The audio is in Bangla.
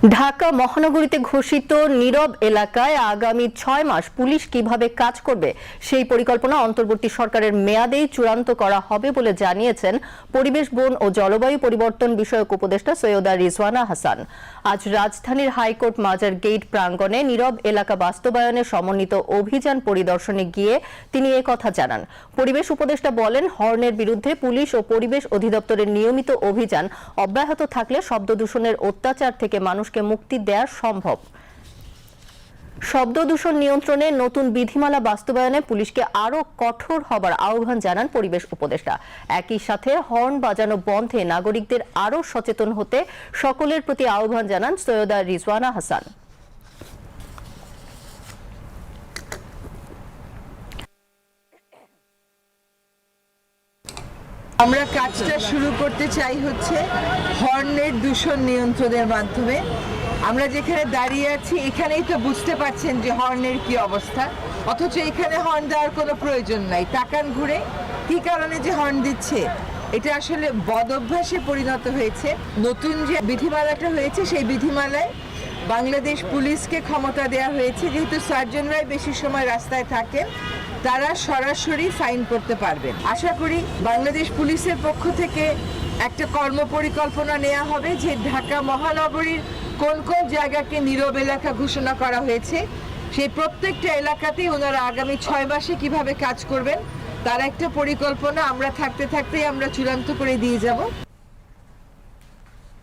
ঢাকা মহানগরীতে ঘোষিত নীরব এলাকায় আগামী 6 মাস পুলিশ কিভাবে কাজ করবে সেই পরিকল্পনা অন্তর্বর্তী সরকারের মেয়াদেই চূড়ান্ত করা হবে বলে জানিয়েছেন পরিবেশ, বন ও জলবায়ু পরিবর্তন বিষয়ক উপদেষ্টা সৈয়দা রিজওয়ানা হাসান। আজ রাজধানীর হাইকোর্ট মাজার গেট প্রাঙ্গণে নীরব এলাকা বাস্তবায়নে সমন্বিত অভিযান পরিদর্শনে গিয়ে তিনি কথা জানান। পরিবেশ উপদেষ্টা বলেন, হর্নের বিরুদ্ধে পুলিশ ও পরিবেশ অধিদপ্তরের নিয়মিত অভিযান অব্যাহত থাকলে শব্দ দূষণের অত্যাচার থেকে মানুষকে মুক্তি দেওয়া সম্ভব। শব্দ দূষণ নিয়ন্ত্রণে নতুন বিধিমালা বাস্তবায়নে পুলিশকে আরো কঠোর হবার আহ্বান জানান পরিবেশ উপদেষ্টা। একই সাথে হর্ন বাজানো বন্ধে নাগরিকদের আরো সচেতন হতে সকলের প্রতি আহ্বান জানান সৈয়দা রিজওয়ানা হাসান। আমরা কাজটা শুরু করতে চাই হচ্ছে হর্নের দূষণ নিয়ন্ত্রণের মাধ্যমে। আমরা যেখানে দাঁড়িয়ে আছি এখানেই তো বুঝতে পারছেন যে হর্নের কি অবস্থা, অথচ এখানে হর্ন দেওয়ার কোনো প্রয়োজন নাই। তাকান ঘুরে, কি কারণে যে হর্ন দিচ্ছে, এটা আসলে বদ অভ্যাসে পরিণত হয়েছে। নতুন যে বিধিমালাটা হয়েছে সেই বিধিমালায় বাংলাদেশ পুলিশকে ক্ষমতা দেওয়া হয়েছে, যেহেতু সার্জনরাই বেশি সময় রাস্তায় থাকেন, তারা সরাসরি ফাইন করতে পারবেন। আশা করি বাংলাদেশ পুলিশের পক্ষ থেকে একটা কর্মপরিকল্পনা নেওয়া হবে যে ঢাকা মহানগরীর কোন কোন জায়গাকে নীরব এলাকা ঘোষণা করা হয়েছে, সেই প্রত্যেকটা এলাকাতেই ওনারা আগামী 6 মাসে কিভাবে কাজ করবেন তার একটা পরিকল্পনা আমরা থাকতে থাকতেই আমরা চূড়ান্ত করে দিয়ে যাব।